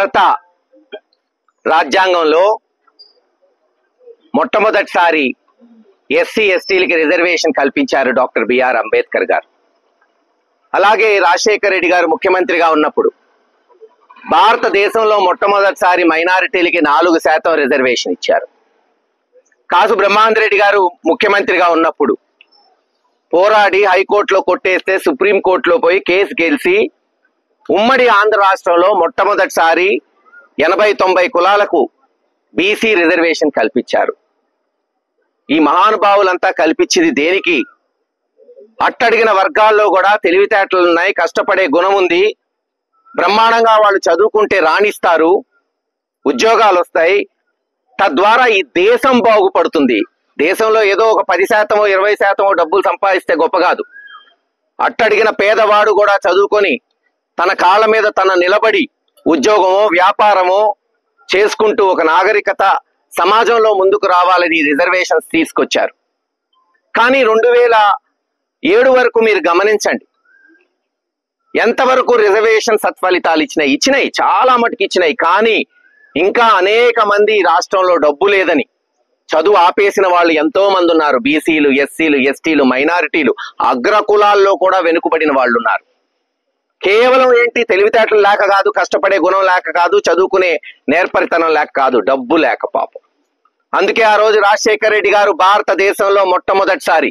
భారత రాజ్యాంగంలో మొట్టమొదటిసారి ఎస్సీ ఎస్టీలకి రిజర్వేషన్ కల్పించారు డాక్టర్ బిఆర్ అంబేద్కర్ గారు. అలాగే రాజశేఖర రెడ్డి గారు ముఖ్యమంత్రిగా ఉన్నప్పుడు భారతదేశంలో మొట్టమొదటిసారి మైనారిటీలకి 4% రిజర్వేషన్ ఇచ్చారు. కాసు బ్రహ్మానందరెడ్డి గారు ముఖ్యమంత్రిగా ఉన్నప్పుడు పోరాడి హైకోర్టులో కొట్టేస్తే సుప్రీంకోర్టులో పోయి కేసు గెలిచి ఉమ్మడి ఆంధ్ర రాష్ట్రంలో మొట్టమొదటిసారి 80-90 కులాలకు బీసీ రిజర్వేషన్ కల్పించారు. ఈ మహానుభావులంతా కల్పించింది దేనికి? అట్టడిగిన వర్గాల్లో కూడా తెలివితేటలు ఉన్నాయి, కష్టపడే గుణం ఉంది, బ్రహ్మాండంగా వాళ్ళు చదువుకుంటే రాణిస్తారు, ఉద్యోగాలు వస్తాయి, తద్వారా ఈ దేశం బాగుపడుతుంది. దేశంలో ఏదో ఒక 10% 20% డబ్బులు సంపాదిస్తే గొప్ప కాదు. అట్టడిగిన పేదవాడు కూడా చదువుకొని తన కాళ్ళ మీద తన నిలబడి ఉద్యోగమో వ్యాపారమో చేసుకుంటూ ఒక నాగరికత సమాజంలో ముందుకు రావాలని రిజర్వేషన్స్ తీసుకొచ్చారు. కానీ 2007 వరకు మీరు గమనించండి, ఎంతవరకు రిజర్వేషన్ సత్ఫలితాలు ఇచ్చినాయి, చాలా మటుకు ఇచ్చినాయి. కానీ ఇంకా అనేక మంది రాష్ట్రంలో డబ్బు లేదని చదువు ఆపేసిన వాళ్ళు ఎంతో మంది ఉన్నారు. బీసీలు, ఎస్సీలు, ఎస్టీలు, మైనారిటీలు, అగ్రకులాల్లో కూడా వెనుకబడిన వాళ్ళు ఉన్నారు. కేవలం ఏంటి? తెలివితేటలు లేక కాదు, కష్టపడే గుణం లేక కాదు, చదువుకునే నేర్పరితనం లేక కాదు, డబ్బు లేక పాపం. అందుకే ఆ రోజు రాజశేఖర రెడ్డి గారు భారతదేశంలో మొట్టమొదటిసారి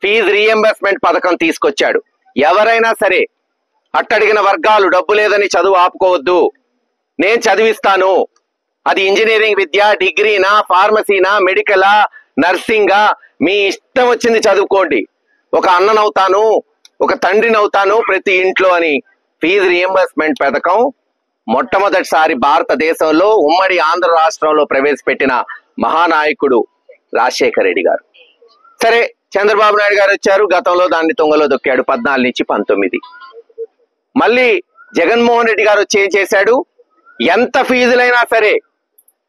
ఫీజు రీఎంబర్స్మెంట్ పథకం తీసుకొచ్చాడు. ఎవరైనా సరే అట్టడిగిన వర్గాలు డబ్బు లేదని చదువు ఆపుకోవద్దు, నేను చదివిస్తాను. అది ఇంజనీరింగ్ విద్య, డిగ్రీనా, ఫార్మసీనా, మెడికలా, నర్సింగా, మీ ఇష్టం వచ్చింది చదువుకోండి, ఒక అన్ననవుతాను, ఒక తండ్రినవుతాను ప్రతి ఇంట్లో అని ఫీజు రీఎంబర్స్మెంట్ పథకం మొట్టమొదటిసారి భారతదేశంలో ఉమ్మడి ఆంధ్ర రాష్ట్రంలో ప్రవేశపెట్టిన మహానాయకుడు రాజశేఖర రెడ్డి గారు. సరే, చంద్రబాబు నాయుడు గారు వచ్చారు, గతంలో దాన్ని తుంగలో దొక్కాడు 14 నుంచి 19. మళ్ళీ జగన్మోహన్ రెడ్డి గారు వచ్చి ఏం చేశాడు? ఎంత ఫీజులైనా సరే,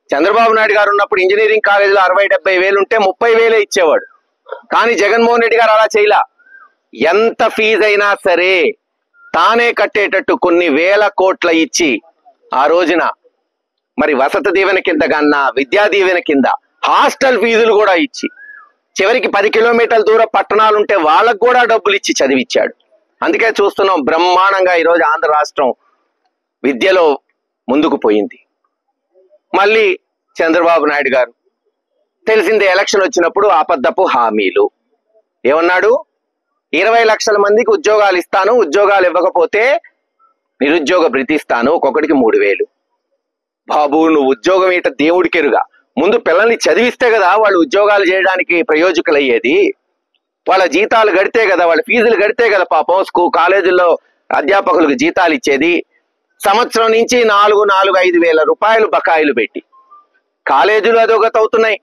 చంద్రబాబు నాయుడు గారు ఉన్నప్పుడు ఇంజనీరింగ్ కాలేజీలో 60-70 వేలు ఉంటే 30,000 ఇచ్చేవాడు. కానీ జగన్మోహన్ రెడ్డి గారు అలా చేయలా. ఎంత ఫీజు అయినా సరే తానే కట్టేటట్టు కొన్ని వేల కోట్ల ఇచ్చి ఆ రోజున మరి వసతి దీవెన కింద కన్నా విద్యా దీవెన కింద హాస్టల్ ఫీజులు కూడా ఇచ్చి చివరికి 10 కిలోమీటర్ల దూరం పట్టణాలు ఉంటే వాళ్ళకు కూడా డబ్బులు ఇచ్చి చదివించాడు. అందుకే చూస్తున్నాం బ్రహ్మాండంగా ఈరోజు ఆంధ్ర రాష్ట్రం విద్యలో ముందుకు పోయింది. మళ్ళీ చంద్రబాబు నాయుడు గారు తెలిసిందే, ఎలక్షన్ వచ్చినప్పుడు అబద్ధపు హామీలు. ఏమన్నాడు? 20 లక్షల మందికి ఉద్యోగాలు ఇస్తాను, ఉద్యోగాలు ఇవ్వకపోతే నిరుద్యోగ భృతి ఇస్తాను, ఒక్కొక్కడికి 3,000. బాబు, నువ్వు ఉద్యోగం ఏంట దేవుడికెరుగా? ముందు పిల్లల్ని చదివిస్తే కదా వాళ్ళు ఉద్యోగాలు చేయడానికి ప్రయోజకులయ్యేది. వాళ్ళ జీతాలు గడితే కదా, వాళ్ళ ఫీజులు గడితే కదా పాపం కాలేజీల్లో అధ్యాపకులకు జీతాలు ఇచ్చేది. సంవత్సరం నుంచి 4-5 వేల రూపాయలు బకాయిలు పెట్టి కాలేజీలు అదోగత అవుతున్నాయి.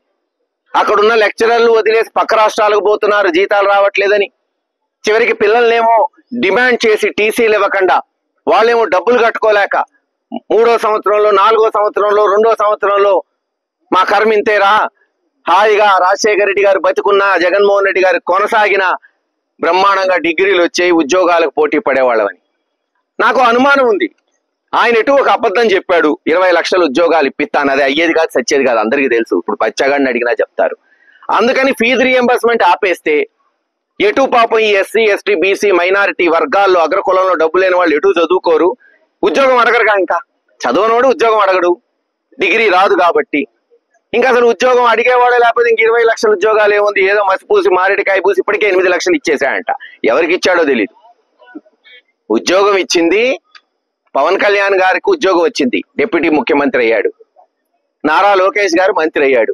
అక్కడున్న లెక్చరర్లు వదిలేసి పక్క రాష్ట్రాలకు పోతున్నారు జీతాలు రావట్లేదని. చివరికి పిల్లల్నేమో డిమాండ్ చేసి టీసీలు ఇవ్వకుండా వాళ్ళేమో డబ్బులు కట్టుకోలేక 3వ సంవత్సరంలో, 4వ సంవత్సరంలో, 2వ సంవత్సరంలో మా కర్మ ఇంతేరా, హాయిగా రాజశేఖర రెడ్డి గారు బతికున్నా, జగన్మోహన్ రెడ్డి గారు కొనసాగిన బ్రహ్మాండంగా డిగ్రీలు వచ్చాయి, ఉద్యోగాలకు పోటీ పడేవాళ్ళమని. నాకు అనుమానం ఉంది, ఆయన ఎటు ఒక అబద్ధం చెప్పాడు, 20 లక్షల ఉద్యోగాలు ఇప్పిస్తాను. అది అయ్యేది కాదు, సచ్చేది కాదు, అందరికీ తెలుసు. ఇప్పుడు పచ్చగాడిని అడిగినా చెప్తారు. అందుకని ఫీజు రీఎంబర్స్మెంట్ ఆపేస్తే ఎటు పాపం ఈ ఎస్సీ, ఎస్టీ, బీసీ, మైనారిటీ వర్గాల్లో అగ్రకులంలో డబ్బు లేని వాళ్ళు ఎటు చదువుకోరు, ఉద్యోగం అడగరుగా. ఇంకా చదవనోడు ఉద్యోగం అడగడు, డిగ్రీ రాదు కాబట్టి. ఇంకా అసలు ఉద్యోగం అడిగేవాడే లేకపోతే ఇంక 20 లక్షల ఉద్యోగాలు ఏముంది? ఏదో మసిపూసి మారేడుకాయ పూసి ఇప్పటికే 8 లక్షలు ఇచ్చేసాయంట. ఎవరికి ఇచ్చాడో తెలియదు. ఉద్యోగం ఇచ్చింది పవన్ కళ్యాణ్ గారికి, ఉద్యోగం వచ్చింది, డిప్యూటీ ముఖ్యమంత్రి అయ్యాడు. నారా లోకేష్ గారు మంత్రి అయ్యాడు.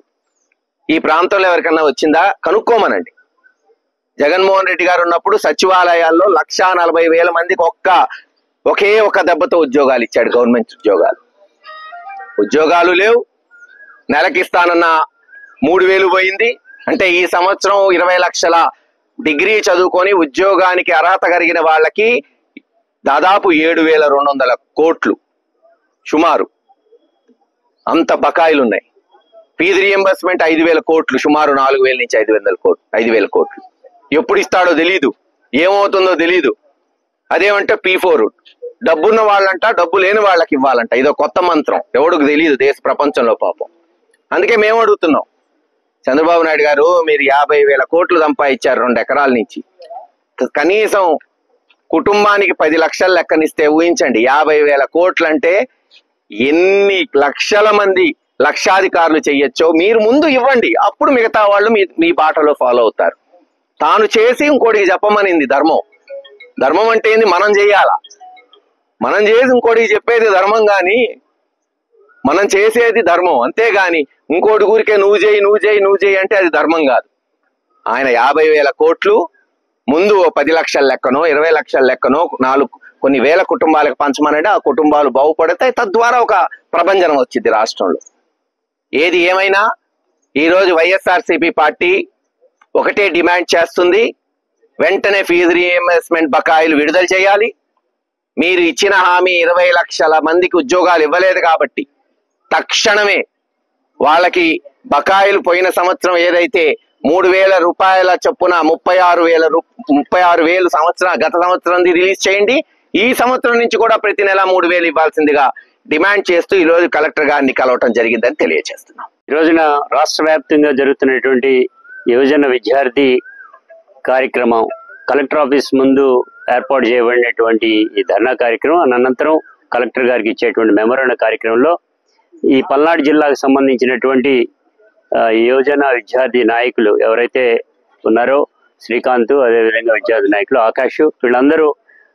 ఈ ప్రాంతంలో ఎవరికన్నా వచ్చిందా? కనుక్కోమనండి. జగన్మోహన్ రెడ్డి గారు ఉన్నప్పుడు సచివాలయాల్లో 1,40,000 మందికి ఒకే ఒక దెబ్బతో ఉద్యోగాలు ఇచ్చాడు, గవర్నమెంట్ ఉద్యోగాలు. ఉద్యోగాలు లేవు, నెలకిస్తానన్న 3,000 పోయింది. అంటే ఈ సంవత్సరం 20 లక్షల డిగ్రీ చదువుకొని ఉద్యోగానికి అర్హత కలిగిన వాళ్ళకి దాదాపు 7,200 కోట్లు సుమారు అంత బకాయిలు ఉన్నాయి. ఫీజు రీఎంబర్స్మెంట్ 5,000 కోట్లు, సుమారు 4,000 నుంచి 5,000 కోట్లు. ఎప్పుడు ఇస్తాడో తెలీదు, ఏమవుతుందో తెలీదు. అదేమంటే P4 డబ్బున్న వాళ్ళంట డబ్బు లేని వాళ్ళకి ఇవ్వాలంట. ఇదో కొత్త మంత్రం, ఎవడికి తెలియదు దేశ ప్రపంచంలో పాపం. అందుకే మేము అడుగుతున్నాం, చంద్రబాబు నాయుడు గారు మీరు 50,000 కోట్లు సంపాదించారు 2 ఎకరాల నుంచి. కనీసం కుటుంబానికి 10 లక్షలు లెక్కనిస్తే ఊహించండి, 50,000 కోట్లు అంటే ఎన్ని లక్షల మంది లక్షాధికారులు చెయ్యొచ్చో మీరు ముందు ఇవ్వండి. అప్పుడు మిగతా వాళ్ళు మీ బాటలో ఫాలో అవుతారు. తాను చేసి ఇంకోటికి చెప్పమనింది ధర్మం. ధర్మం అంటే ఏంది? మనం చేయాలా. మనం చేసి ఇంకోటికి చెప్పేది ధర్మం, కానీ మనం చేసేది ధర్మం. అంతేగాని ఇంకోటి ఊరికే నువ్వు చేయి అంటే అది ధర్మం కాదు. ఆయన 50,000 కోట్లు ముందు 10 లక్షల లెక్కనో 20 లక్షల లెక్కనో కొన్ని వేల కుటుంబాలకు పంచమనంటే ఆ కుటుంబాలు బాగుపడతాయి. తద్వారా ఒక ప్రభంజనం వచ్చింది రాష్ట్రంలో. ఏది ఏమైనా ఈరోజు వైఎస్ఆర్సీపీ పార్టీ ఒకటే డిమాండ్ చేస్తుంది, వెంటనే ఫీజు రీఎంబర్స్మెంట్ బకాయిలు విడుదల చేయాలి. మీరు ఇచ్చిన హామీ 20 లక్షల మందికి ఉద్యోగాలు ఇవ్వలేదు కాబట్టి తక్షణమే వాళ్ళకి బకాయిలు పోయిన సంవత్సరం ఏదైతే 3,000 రూపాయల చొప్పున 36,000 గత సంవత్సరం రిలీజ్ చేయండి. ఈ సంవత్సరం నుంచి కూడా ప్రతి నెల 3,000 ఇవ్వాల్సిందిగా డిమాండ్ చేస్తూ ఈ రోజు కలెక్టర్ గారిని కలవటం జరిగిందని తెలియజేస్తున్నాం. ఈ రోజున రాష్ట్ర వ్యాప్తంగా జరుగుతున్నటువంటి యువజన విద్యార్థి కార్యక్రమం కలెక్టర్ ఆఫీస్ ముందు ఏర్పాటు చేయబడినటువంటి ఈ ధర్నా కార్యక్రమం అనంతరం కలెక్టర్ గారికి ఇచ్చేటువంటి మెమోరాండం కార్యక్రమంలో ఈ పల్నాడు జిల్లాకు సంబంధించినటువంటి యువజన విద్యార్థి నాయకులు ఎవరైతే ఉన్నారో శ్రీకాంత్, అదేవిధంగా విద్యార్థి నాయకులు ఆకాష్, వీళ్ళందరూ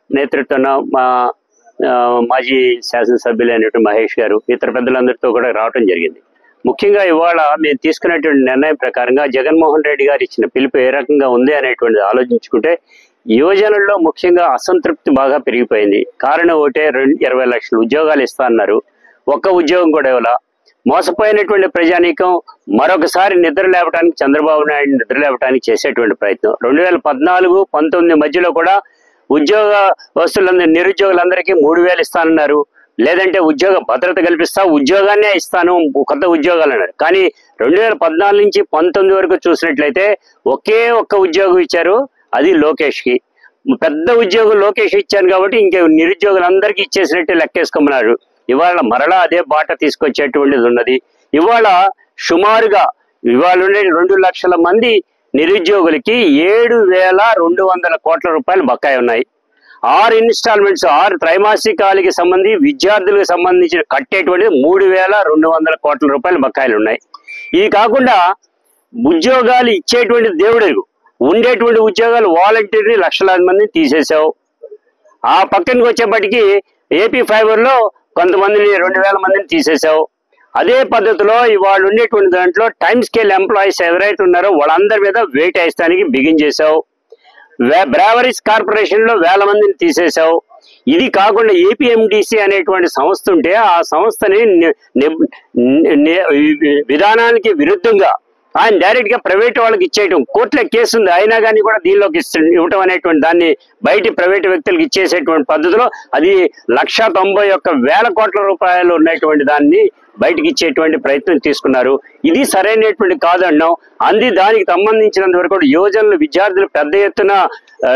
నేతృత్వాన మా మాజీ శాసనసభ్యులైనటువంటి మహేష్ గారు ఇతర పెద్దలందరితో కూడా రావటం జరిగింది. ముఖ్యంగా ఇవాళ మేము తీసుకున్నటువంటి నిర్ణయం ప్రకారంగా జగన్మోహన్ రెడ్డి గారు ఇచ్చిన పిలుపు ఏ రకంగా ఉంది అనేటువంటిది ఆలోచించుకుంటే యువజనుల్లో ముఖ్యంగా అసంతృప్తి బాగా పెరిగిపోయింది. కారణం ఒకటే, 20 లక్షల ఉద్యోగాలు ఇస్తా అన్నారు, ఒక్క ఉద్యోగం కూడా ఇవ్వాల. మోసపోయినటువంటి ప్రజానీకం మరొకసారి నిద్ర లేవడానికి చంద్రబాబు నాయుడు నిద్ర లేవడానికి చేసేటువంటి ప్రయత్నం. 2014-19 మధ్యలో కూడా ఉద్యోగ వస్తువులందరూ నిరుద్యోగులందరికీ 3,000 ఇస్తానన్నారు. లేదంటే ఉద్యోగ భద్రత కల్పిస్తా, ఉద్యోగాన్నే ఇస్తాను, కొత్త ఉద్యోగాలు అన్నారు. కానీ 2014 నుంచి 19 వరకు చూసినట్లయితే ఒకే ఒక్క ఉద్యోగం ఇచ్చారు, అది లోకేష్కి. పెద్ద ఉద్యోగం లోకేష్ ఇచ్చాను కాబట్టి ఇంకే నిరుద్యోగులందరికీ ఇచ్చేసినట్టే లెక్కేసుకోమన్నారు. ఇవాళ మరలా అదే బాట తీసుకొచ్చేటువంటిది ఉన్నది. ఇవాళ సుమారుగా ఇవాళ 2 లక్షల మంది నిరుద్యోగులకి 7,200 కోట్ల రూపాయలు బకాయి ఉన్నాయి. 6 ఇన్స్టాల్మెంట్స్ 6 త్రైమాసికాలకి సంబంధించి విద్యార్థులకు సంబంధించిన కట్టేటువంటిది 3,200 కోట్ల రూపాయల బకాయిలు ఉన్నాయి. ఇది కాకుండా ఉద్యోగాలు ఇచ్చేటువంటి దేవుడు ఉండేటువంటి ఉద్యోగాలు వాలంటీర్ని లక్షలాది మందిని తీసేసావు. ఆ పక్కనకి వచ్చేప్పటికి ఏపీ ఫైబర్లో కొంతమందిని 2,000 మందిని తీసేసావు. అదే పద్ధతిలో ఇవాళ ఉండేటువంటి దాంట్లో టైమ్ స్కేల్ ఎంప్లాయీస్ ఎవరైతే ఉన్నారో వాళ్ళందరి మీద వెయిట్ వేయడానికి బిగించేశావు. బ్రావరీస్ కార్పొరేషన్ లో 1,000 మందిని తీసేశావు. ఇది కాకుండా ఏపీఎండిసి అనేటువంటి సంస్థ ఉంటే ఆ సంస్థని విధానానికి విరుద్ధంగా ఆయన డైరెక్ట్ గా ప్రైవేట్ వాళ్ళకి ఇచ్చేయటం, కోర్టులో కేసు ఉంది అయినా కానీ కూడా దీనిలోకి ఇవ్వటం అనేటువంటి దాన్ని బయట ప్రైవేట్ వ్యక్తులకు ఇచ్చేసేటువంటి పద్ధతిలో అది 191,000 కోట్ల రూపాయలు ఉన్నటువంటి దాన్ని బయటకి ఇచ్చేటువంటి ప్రయత్నం తీసుకున్నారు. ఇది సరైనటువంటి కాదన్నాం. దానికి సంబంధించినంత వరకు యువజనులు విద్యార్థులు పెద్ద ఎత్తున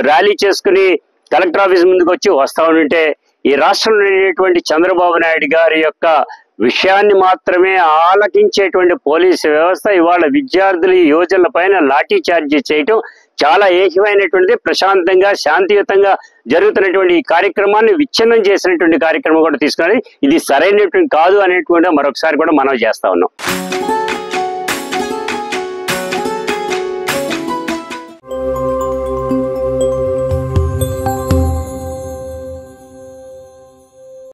ర్యాలీ చేసుకుని కలెక్టర్ ఆఫీస్ ముందుకు వచ్చి వస్తా ఉంటే ఈ రాష్ట్రంలో ఉండేటువంటి చంద్రబాబు నాయుడు గారి యొక్క విషయాన్ని మాత్రమే ఆలకించేటువంటి పోలీసు వ్యవస్థ ఇవాళ విద్యార్థులు యువజనుల పైన లాఠీ చార్జీ చేయటం చాలా ఏకమైనటువంటిది. ప్రశాంతంగా శాంతియుతంగా జరుగుతున్నటువంటి ఈ కార్యక్రమాన్ని విచ్ఛిన్నం చేసినటువంటి కార్యక్రమం కూడా తీసుకుని ఇది సరైనటువంటి కాదు అనేటువంటి మరొకసారి కూడా మనం చేస్తా ఉన్నాం.